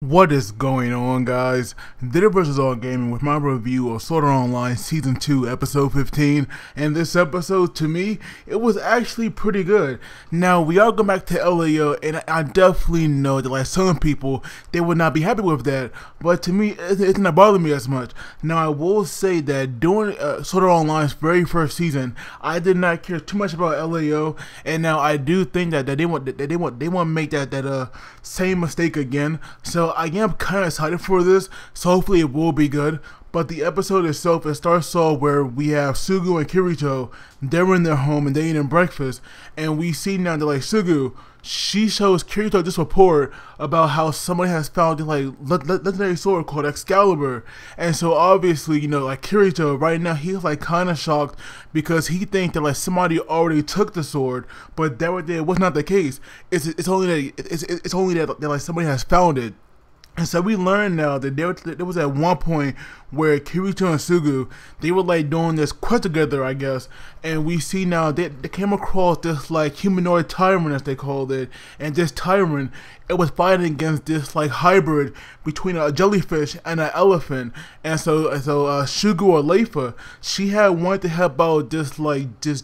What is going on, guys? This is All Gaming with my review of Sword Art Online Season 2, Episode 15, and this episode, to me, it was actually pretty good. Now, we are going back to LAO, and I definitely know that, like, some people, they would not be happy with that, but to me, it's not bothering me as much. Now, I will say that during Sword Art Online's very first season, I did not care too much about LAO, and now I do think that they want to make that same mistake again. So I am kind of excited for this, so hopefully it will be good. But the episode itself, it starts off where we have Sugu and Kirito. They're in their home and they're eating breakfast, and we see now that, like, Sugu, she shows Kirito this report about how somebody has found this, like, legendary sword called Excalibur. And so obviously, you know, like, Kirito right now, he's like kind of shocked because he thinks that, like, somebody already took the sword, but that right there was not the case. It's only that like somebody has found it. And so we learn now that there was at one point where Kirito and Sugu, they were like doing this quest together, I guess, and we see now they came across this like humanoid tyrant, as they called it, and this tyrant, it was fighting against this like hybrid between a jellyfish and an elephant. And so Sugu, or Leifa, she had wanted to help out this like this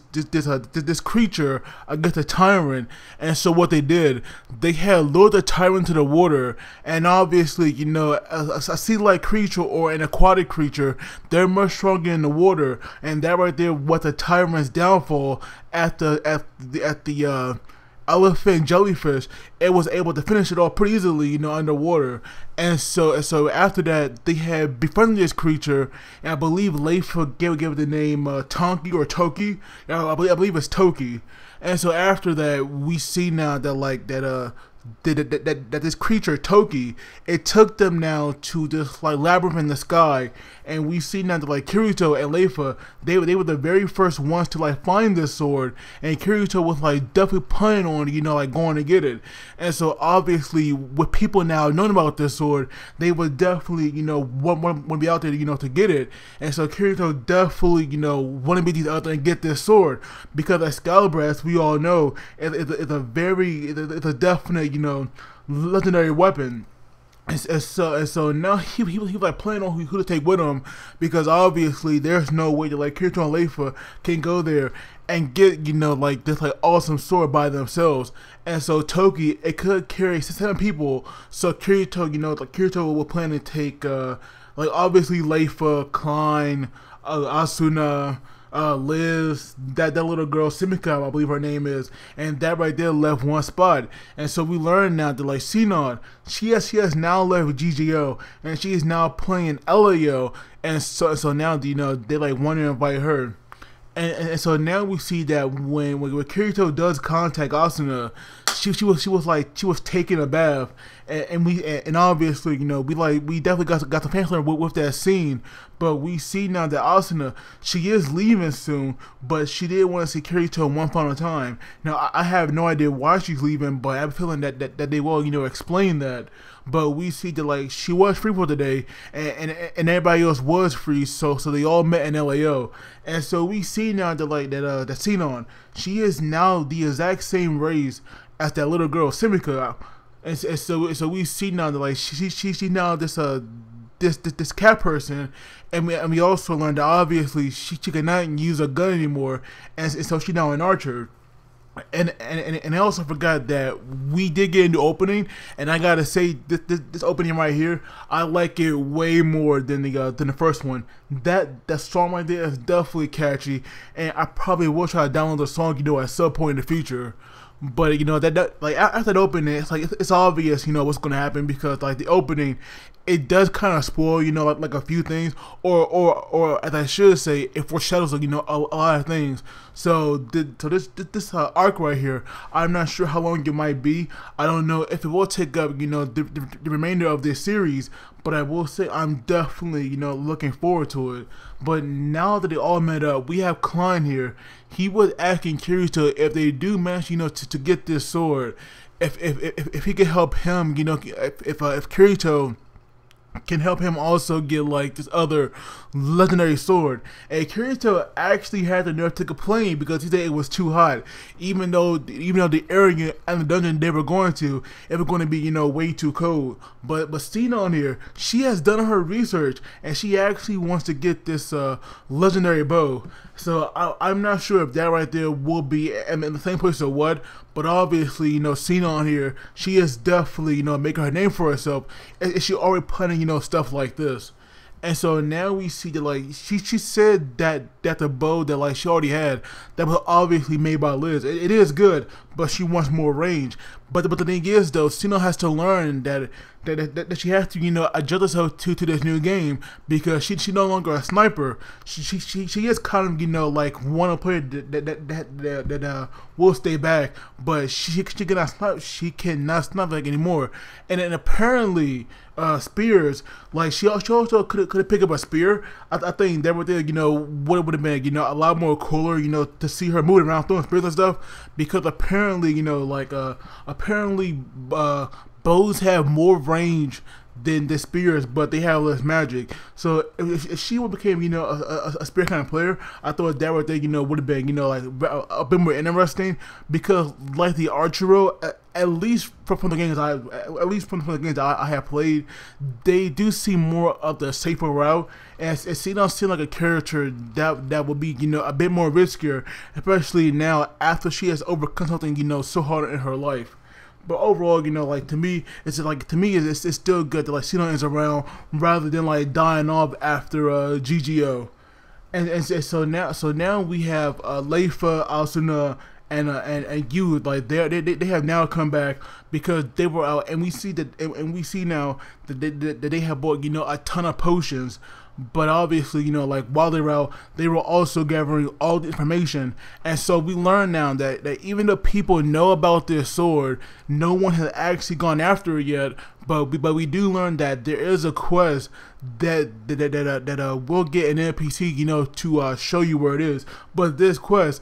creature against the tyrant. And so what they did, they had lured the tyrant to the water, and obviously, you know, a sea-like creature or an aquatic creature, they're much stronger in the water, and that right there was the tyrant's downfall. At the elephant jellyfish, it was able to finish it off pretty easily, you know, underwater. And so after that, they had befriended this creature, and I believe Leifa gave it the name Tonki or Toki. I believe it's Toki. And so after that, we see now that like that this creature Toki, it took them now to this like labyrinth in the sky, and we see now that like Kirito and Leifa, they were the very first ones to like find this sword, and Kirito was like definitely planning on, you know, like going to get it. And so obviously, with people now knowing about this sword, they would definitely, you know, want to be out there, you know, to get it. And so Kirito definitely, you know, want to be out there and get this sword, because Excalibur, as we all know, is a definite, you know, legendary weapon. And so now he was like planning on who to take with him, because obviously there's no way that like Kirito and Leifa can go there and get, you know, like this like awesome sword by themselves. And so Toki, it could carry 7 people. So Kirito, you know, like Kirito will plan to take like obviously Leifa, Klein, Asuna, Liz, that little girl Simika, I believe her name is, and that right there left one spot. And so we learn now that like Sinon, she has now left GGO, and she is now playing LAO, and so now, you know, they like want to invite her. And so now we see that when Kirito does contact Asuna, she was taking a bath, and obviously, you know, we definitely got the pamphlet with that scene. But we see now that Asuna, she is leaving soon, but she did want to see Kirito one final time. Now I have no idea why she's leaving, but I have a feeling that they will, you know, explain that. But we see that like she was free for today, and everybody else was free, so they all met in LAO. And so we see now that like that Sinon, she is now the exact same race as that little girl Simika. And so we see now that like she now this cat person, and we also learned that obviously she cannot use a gun anymore, and so she now an archer. And I also forgot that we did get into opening, and I gotta say this opening right here, I like it way more than the first one. That song right there is definitely catchy, and I probably will try to download the song, you know, at some point in the future. But you know that like after the opening, it's like it's obvious, you know, what's gonna happen, because like the opening, it does kind of spoil, you know, like a few things, or as I should say, it foreshadows, you know, a lot of things. So this arc right here, I'm not sure how long it might be. I don't know if it will take up, you know, the remainder of this series, but I will say I'm definitely, you know, looking forward to it. But now that they all met up, we have Klein here. He was asking Kirito if they do manage, you know, to get this sword, if he could help him, you know, if Kirito can help him also get like this other legendary sword. And Kirito actually had the nerve to complain because he said it was too hot, even though the area and the dungeon they were going to, it was going to be, you know, way too cold. But Sinon here, she has done her research and she actually wants to get this legendary bow. So I'm not sure if that right there will be in the same place or what, but obviously, you know, Sinon here, she is definitely, you know, making her name for herself. And she already planning, you know, stuff like this. And so now we see that like she said that the bow that like she already had, that was obviously made by Liz. It is good, but she wants more range. But the thing is though, Sinon has to learn that she has to, you know, adjust herself to this new game, because she no longer a sniper. She is kind of, you know, like one player that will stay back, but she cannot snipe. She cannot snipe like anymore. And apparently spears, like she also could pick up a spear. I think that right there, you know, what it would have been, you know, a lot more cooler, you know, to see her moving around throwing spears and stuff, because apparently, you know, like bows have more range than the spears, but they have less magic. So if she would became, you know, a spear kind of player, I thought that right there, you know, would have been, you know, like a bit more interesting, because like the Archero, at least from the games I have played, they do see more of the safer route, and it seems like a character that would be, you know, a bit more riskier, especially now after she has overcome something, you know, so hard in her life. But overall, you know, like to me, it's still good that like Sinon is around rather than like dying off after GGO. And so now we have Leifa, Asuna, and Yu, like they have now come back because they were out, and we see now that they have bought, you know, a ton of potions. But obviously, you know, like while they were out, they were also gathering all the information, and so we learn now that even though people know about this sword, no one has actually gone after it yet. But we do learn that there is a quest that will get an NPC, you know, to show you where it is. But this quest,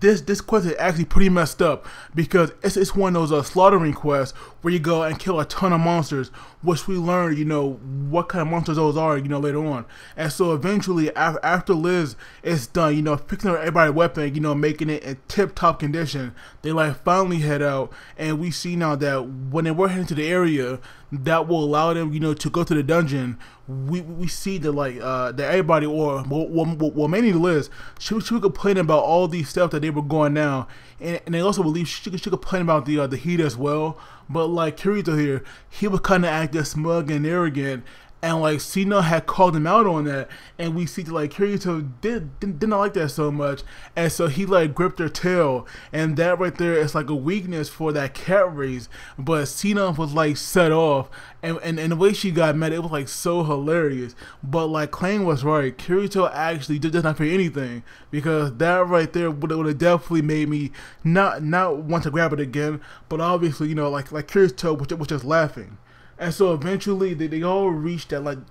this quest is actually pretty messed up, because it's one of those slaughtering quests where you go and kill a ton of monsters, which we learn, you know, what kind of monsters those are, you know, later on. And so eventually, after Liz is done, you know, fixing everybody's weapon, you know, making it in tip-top condition, they like finally head out, and we see now that when they were heading to the area that will allow them, you know, to go to the dungeon, we see that like that everybody, or mainly Liz, she was complaining about all these stuff that they were going down, and they also believe she complained about the heat as well. But like Kirito here, he was kind of acting smug and arrogant, and like Sinon had called him out on that, and we see that like Kirito did not like that so much, and so he like gripped her tail, and that right there is like a weakness for that cat race. But Sinon was like set off, and the way she got mad, it was like so hilarious. But like Clang was right, Kirito actually did not feel anything, because that right there would have definitely made me not want to grab it again. But obviously, you know, like Kirito was just laughing. And so eventually they all reached that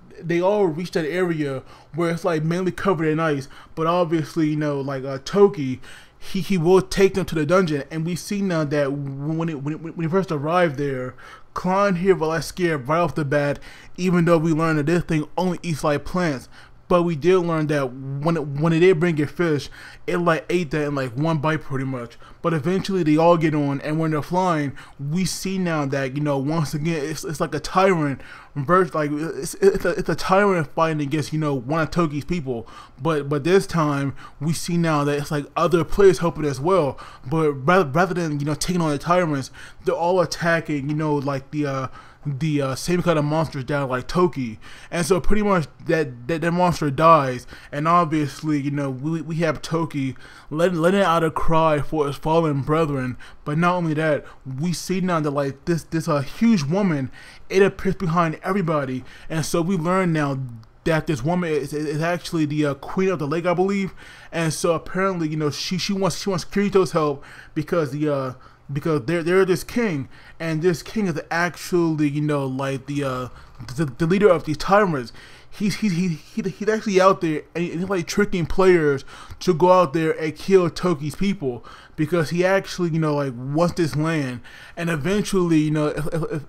area where it's like mainly covered in ice. But obviously, you know, like Toki, he will take them to the dungeon, and we see now that when he first arrived there, Klein here was like scared right off the bat, even though we learned that this thing only eats like plants. But we did learn that when it did bring it fish, it like ate that in like one bite pretty much. But eventually they all get on, and when they're flying, we see now that, you know, once again it's like a tyrant versus, like it's a tyrant fighting against, you know, one of Toki's people. But this time we see now that it's like other players helping as well. But rather than, you know, taking on the tyrants, they're all attacking, you know, like the same kind of monsters that are like Toki. And so pretty much that monster dies, and obviously, you know, we have Toki letting out a cry for his fallen brethren. But not only that, we see now that like this huge woman, it appears behind everybody, and so we learn now that this woman is actually the queen of the lake, I believe. And so apparently, you know, she wants Kirito's help, because they're this king, and this king is actually, you know, like the leader of these tyrants. He's actually out there, and he's like tricking players to go out there and kill Toki's people, because he actually, you know, like wants this land. And eventually, you know,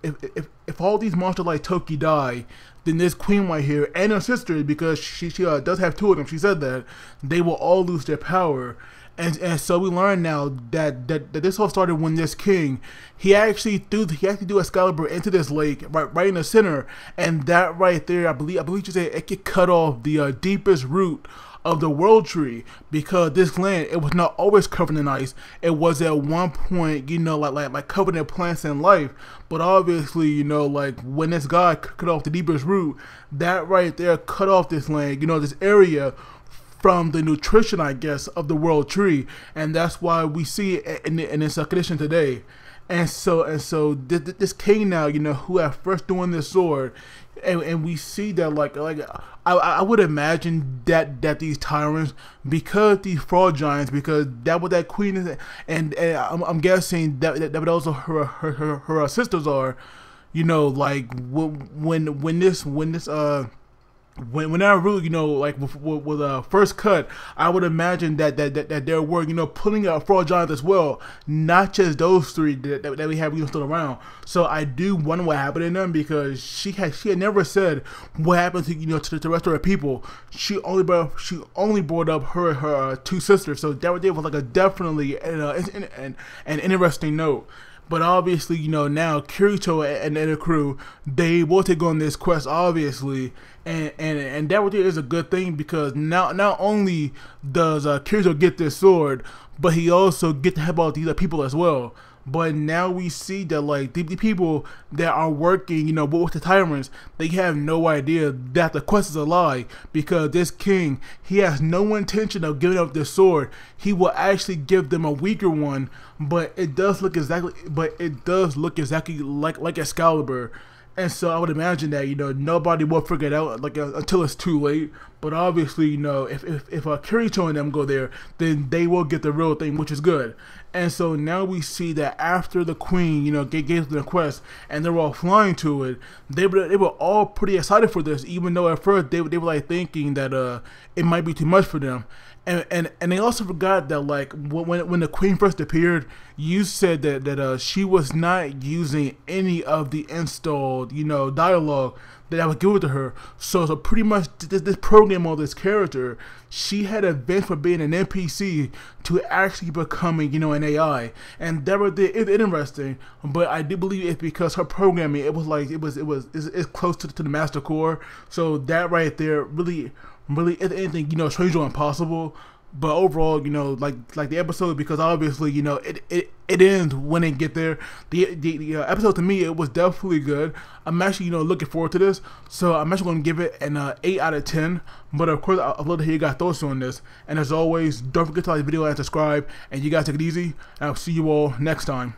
if if all these monsters like Toki die, then this queen right here and her sister, because she does have two of them, she said that, they will all lose their power. And so we learn now that this all started when this king, he actually threw Excalibur into this lake right in the center, and that right there, I believe you said it could cut off the deepest root of the world tree, because this land, it was not always covered in ice. It was at one point, you know, like covered in plants and life. But obviously, you know, like when this guy cut off the deepest root, that right there cut off this land, you know, this area from the nutrition, I guess, of the world tree, and that's why we see it in its condition today. And so this king now, you know, who at first doing this sword, and we see that like I would imagine that these tyrants, because these fraud giants, because that what that queen is, and I'm guessing that also her sisters are, you know, like when that root, you know, like with first cut, I would imagine that there were, you know, pulling out fraud giants as well, not just those three that we have, you know, still around. So I do wonder what happened to them, because she had never said what happened to, you know, to the rest of her people. She only brought up her two sisters. So that was like a definitely an interesting note. But obviously, you know, now Kirito and the crew, they will take on this quest, obviously, and that right there is a good thing, because now not only does Kirito get this sword, but he also get to help out these people as well. But now we see that like the people that are working, you know, with the tyrants, they have no idea that the quest is a lie, because this king, he has no intention of giving up this sword. He will actually give them a weaker one, but it does look exactly like Excalibur. And so I would imagine that, you know, nobody will figure it out like until it's too late. But obviously, you know, if Kirito and them go there, then they will get the real thing, which is good. And so now we see that after the queen, you know, gave them the quest, and they were all flying to it, they were all pretty excited for this, even though at first they were like thinking that it might be too much for them. And they also forgot that like when the queen first appeared, you said that she was not using any of the installed, you know, dialogue that I would give it to her. So pretty much this program or this character, she had advanced from being an NPC to actually becoming, you know, an AI, and that was interesting. But I do believe it's because her programming, it's close to the master core. So that right there really isn't anything, you know, strange or impossible. But overall, you know, like the episode, because obviously, you know, it ends when it get there. The episode, to me, it was definitely good. I'm actually, you know, looking forward to this. So I'm actually going to give it an 8 out of 10. But of course, I'd love to hear you guys' thoughts on this. And as always, don't forget to like the video and subscribe. And you guys take it easy. And I'll see you all next time.